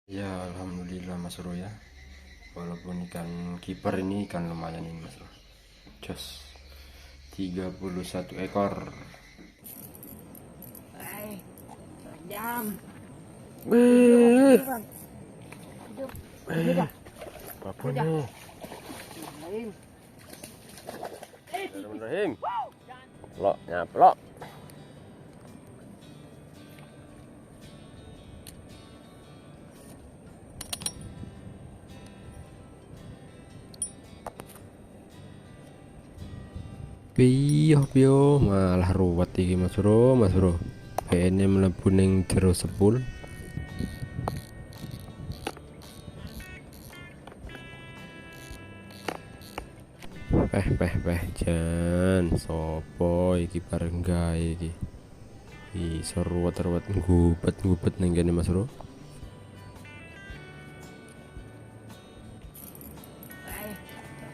Ya alhamdulillah Mas Bro ya. Walaupun ikan kiper ini ikan lumayan ini Mas Bro. Jos 31 ekor. Jam. Wih, Bang. apa nih? Bismillahirrahmanirrahim. Plok, nyaplok. Piyo malah ruwet iki Mas Bro. Kayaknya mlebu ning jero sepul. Jan sopo iki bareng gawe iki. Iso ruwet-ruwet ngubet ning kene Mas Bro.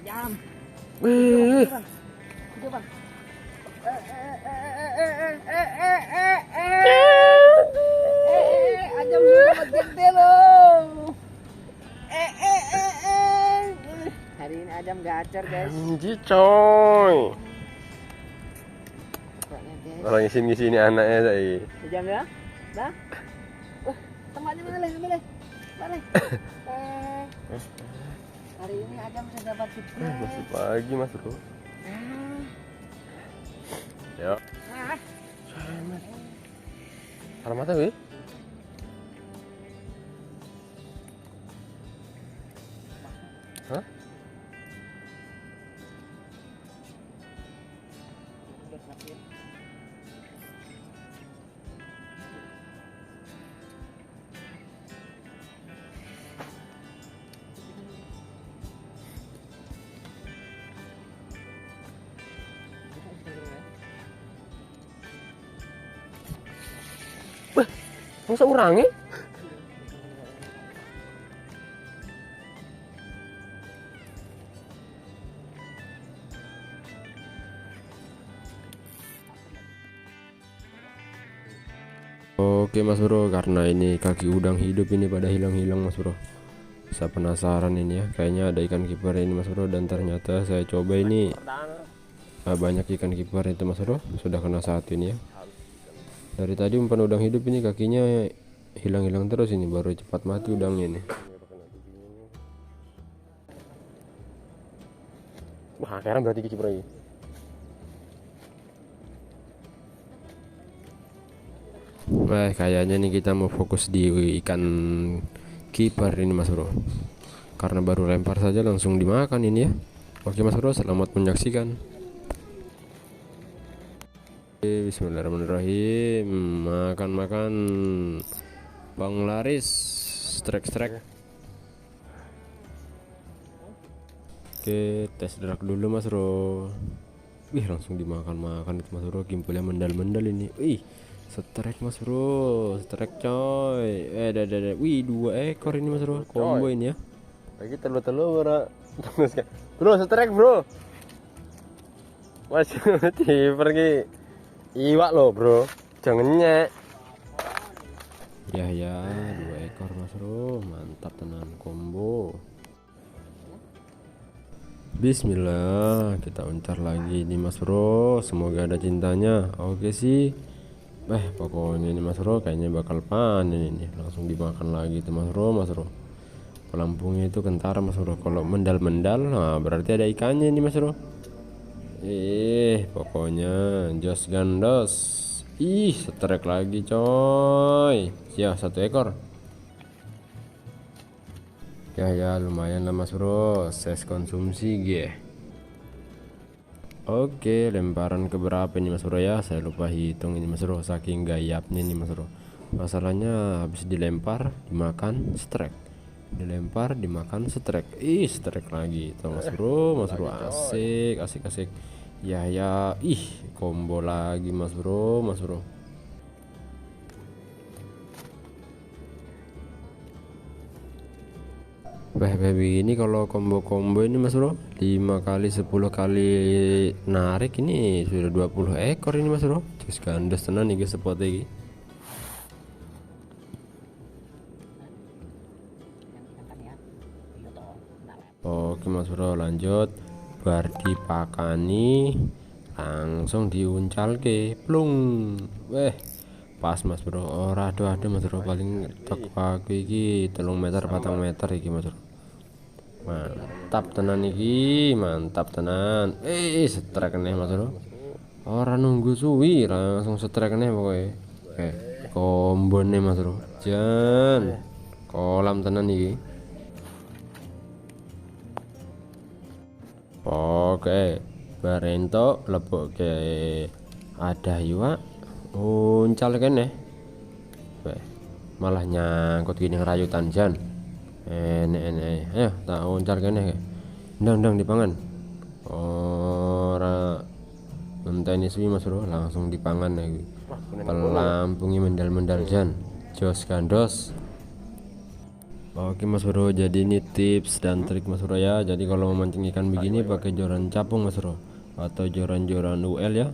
Jam. Wih, Bang. Ajam sudah gede loh. Hari ini Ajam gacor guys. anji coy. Pokoknya guys. Orang ngisin anaknya saya. Ajam ya. Dah. Tempatnya mana leh? Mana leh? Hari ini Ajam sudah dapat surprise. Masih pagi Mas Bro. Ya. Alamatnya wih. Hah? Masa urangi? Oke Mas Bro, karena ini kaki udang hidup ini pada hilang-hilang Mas Bro. Saya penasaran ini ya, kayaknya ada ikan kiper ini Mas Bro, dan ternyata saya coba ini banyak ikan kiper itu Mas Bro, sudah kena satu ini ya. Dari tadi umpan udang hidup ini kakinya hilang-hilang terus ini, baru cepat mati udangnya ini. Wah, akhirnya berarti kiper lagi. Kayaknya nih kita mau fokus di ikan kiper ini Mas Bro. Karena baru lempar saja langsung dimakan ini ya. Oke Mas Bro, selamat menyaksikan. Bismillahirrahmanirrahim. Makan Bang Laris, strek. Oke, tes drag dulu Mas Bro. Wih, langsung dimakan itu Mas Bro, gimpulnya mendal-mendal ini. Wih, strek Mas Bro, strek coy. Wih, 2 ekor ini Mas Bro, combo ini ya. Lagi telur-telur bro, strek bro. Masih pergi iwak loh bro, jangan nyek. Ya 2 ekor Mas Bro, mantap tenan combo. Bismillah, kita uncar lagi nih Mas Bro, semoga ada cintanya. Oke sih. Pokoknya ini Mas Bro kayaknya bakal panen ini, langsung dimakan lagi tuh Mas Bro. Pelampungnya itu kentara Mas Bro, kalau mendal-mendal nah berarti ada ikannya ini Mas Bro. Pokoknya jos gandos. Strek lagi coy. Ya 1 ekor. Ya lumayan lah Mas Bro, ses konsumsi G. Oke, lemparan ke berapa ini Mas Bro ya? Saya lupa hitung ini Mas Bro, saking gayapnya nih Mas Bro. Masalahnya habis dilempar dimakan strek. Dilempar dimakan strek. Strek lagi tuh Mas Bro. Asik. Ya, combo lagi Mas Bro. Begini kalau combo ini Mas Bro, 5 kali 10 kali narik ini sudah 20 ekor ini Mas Bro. Terus gandos tenan nih spot iki. Oke mas bro, lanjut. Bar dipakani langsung diuncal ke plung. Weh, pas mas bro. Ora aduh mas bro, paling tek aku iki 3 meter 4 meter iki mas bro. Mantap tenan iki, mantap tenan. Setrek nih mas bro. Ora nunggu suwi, langsung setrek nih pokoknya. Oke, combo nih mas bro. Jan, kolam tenan iki. Oke, barento lebok ke ada yuwa uncal kene. Weh, malah nyangkut gini ngerayutan jan. Enek ayo tak uncal kene. Ndang dipangan. Ora ngenteni suwi mas bro, langsung dipangan iki. Pelampungi mendal-mendal jan. Jos gandos. Oke mas bro, jadi ini tips dan trik mas bro ya. Jadi kalau memancing ikan begini pakai joran capung mas bro, atau joran-joran UL ya,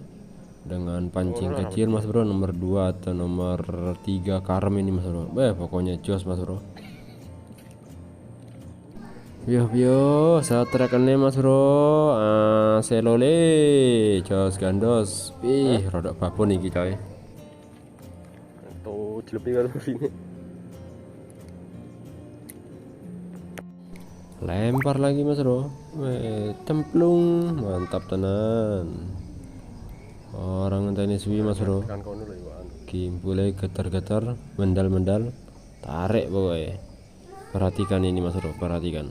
dengan pancing kecil mas bro, nomor 2 atau nomor 3 karem ini mas bro. Pokoknya jos mas bro. Yo satrekane mas bro. Selole jos gandos. Rodok babon iki coy. Tuh jelepi karo sini. Lempar lagi mas bro. Cemplung, mantap tenan. Orang ngenteni suwi mas bro. Kimpule getar-getar, mendal-mendal, tarik pokoknya. Perhatikan ini mas bro, perhatikan.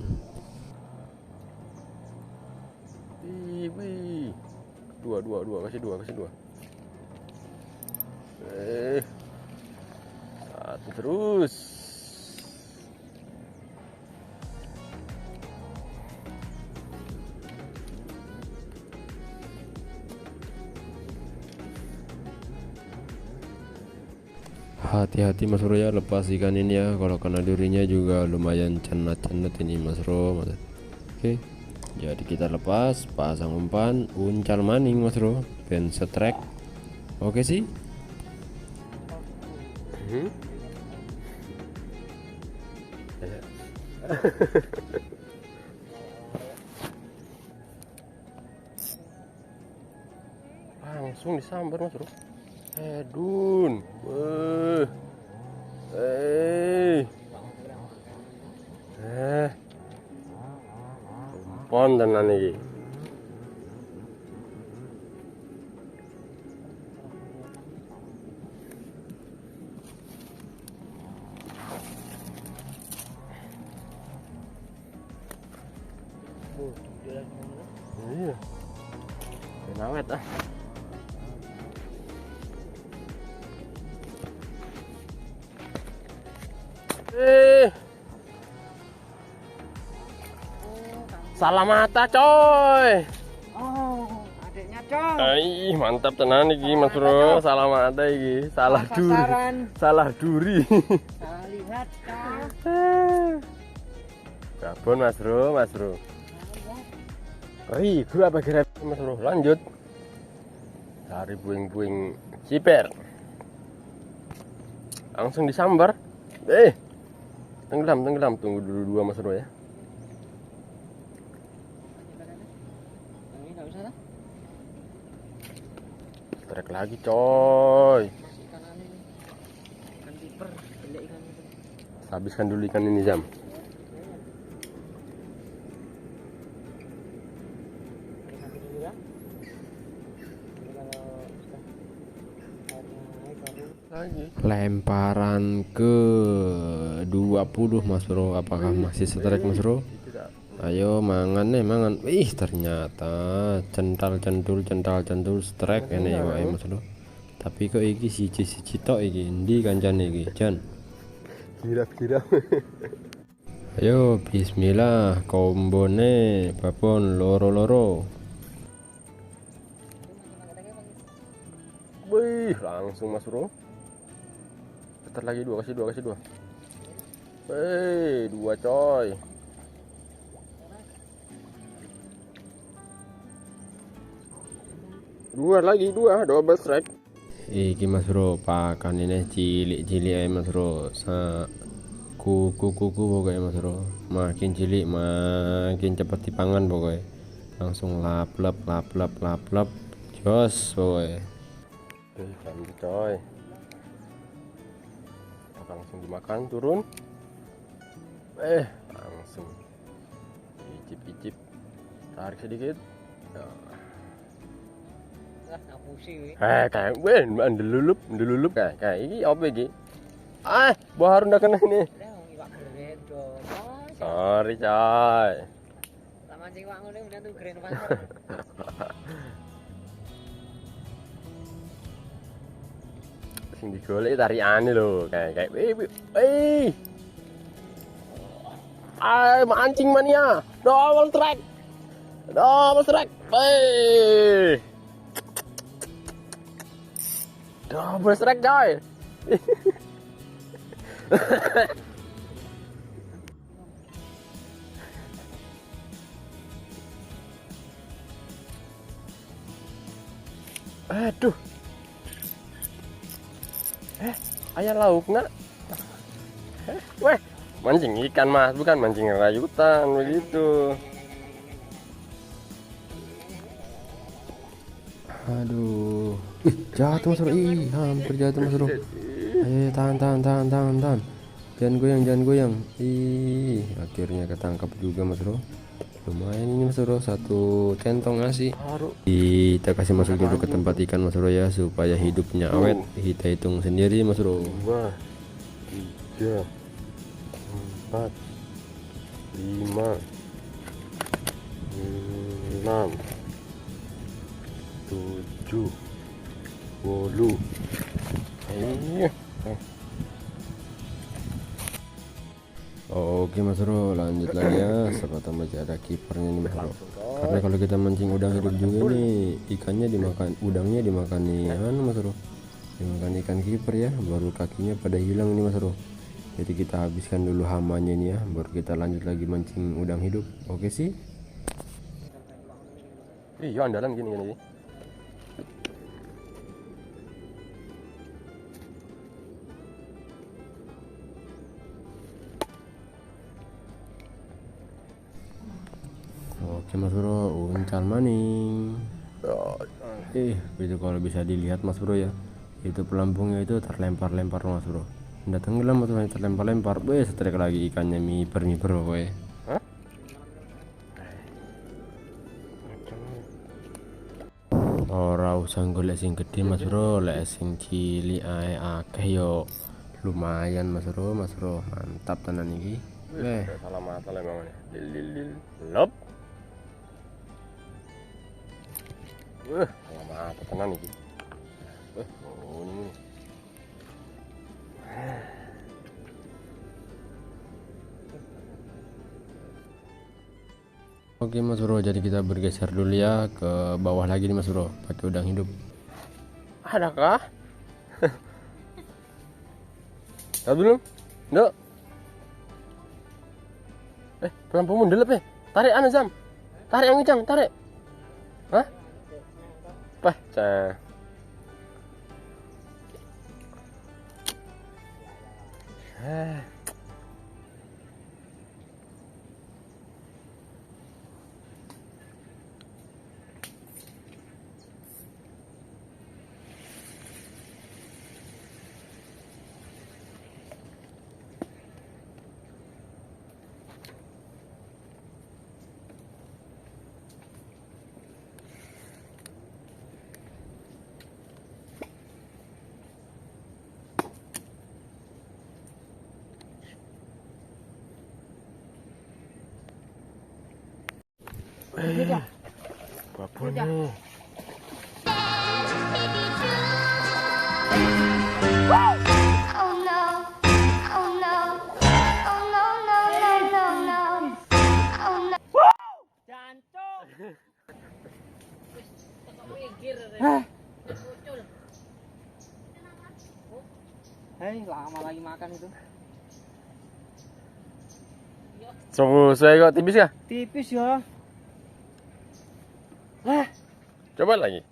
Dua, kasih dua. Satu terus. Hati-hati mas bro ya, lepas ikan ini ya, kalau kena durinya juga lumayan cenat-cenat ini mas bro. Oke, jadi kita lepas, pasang umpan, uncal maning mas bro, ben setrek. Oke sih. Langsung disambar mas bro. Edun, umpan tenan iki. Iya, awet ah. Salah mata coy. Oh, adiknya coy. Mantap tenan iki mas bro. Salah mata iki. Salah duri. Salah duri. Salah lihat coy. Babon mas bro. Berapa kira mas bro? Lanjut. Cari puing-puing siper. Langsung disambar. Tenggelam. Tunggu dulu 2 mas bro ya. Trek lagi coy. Habiskan dulu ikan ini jam. Lemparan ke 20 mas bro, apakah masih setrek mas bro? Ayo mangan. Ternyata cental cendul strike ini wae mas bro. Tapi kok iki siji tok iki. Endi kancane iki jan? Kirap. Ayo bismillah, kombone babon loro. Wih, langsung mas bro. Putar lagi 2, kasih 2. 2 coy. Dua double strike. Iki mas bro, pakan ini cilik mas bro. kuku pokoknya mas bro, makin cilik makin cepat dipangan pokoknya, langsung lap lap jos pokoknya. Lanjut coy, apa langsung dimakan turun, langsung icip tarik sedikit. Kayak gue ndelulup kayak ini apa iki? Baru udah kena ini. Sorry coy. Tak mancing wak ngene udah tuh keren banget. Sing digolek tarikane lho, kayak mancing mania. Double strike. Double strike coy. Aduh. Ayah lauk nak. Weh, mancing ikan mas, bukan mancing rayutan begitu. Aduh, jatuh mas bro, hampir jatuh mas bro. Ayo tahan. Jangan goyang. Akhirnya ketangkap juga mas bro. Lumayan ini mas bro, satu centong nasi. Kita kasih masuk dulu ke tempat ikan mas bro ya, supaya hidupnya awet. Kita hitung sendiri mas bro. 2, 3, 4, 5, 6, 7, 10. Oke mas bro, lanjut lagi ya. Serta masih ada kipernya nih mas bro. Karena kalau kita mancing udang hidup juga nih, ikannya dimakan, udangnya dimakan nih mas bro, dimakan ikan kiper ya. Baru kakinya pada hilang nih mas bro. Jadi kita habiskan dulu hamanya nih ya, baru kita lanjut lagi mancing udang hidup. Oke sih. Iya andalan gini. Oke mas bro, uncal maning. Itu kalau bisa dilihat mas bro ya, itu pelampungnya itu terlempar-lempar mas bro. Udah tenggelam mas bro, terlempar-lempar. Setrek lagi ikannya miper pokoknya. Ora usah golek sing gede mas bro, lek sing cilik ae akeh yo lumayan mas bro, mantap tenan iki. Salah mata lah emang lil lop. Salah mata tenan iki. Ini. Oke mas bro, jadi kita bergeser dulu ya ke bawah lagi nih mas bro, pakai udang hidup. Adakah? Tahu belum? Nggak. Pelampungmu ndelep tarik anu Zam, tarik yang kencang, tarik. Hah? Pecah. Apa nih? Hei, lama lagi makan itu. Saya kok tipis ya? Tipis ya. Coba lagi.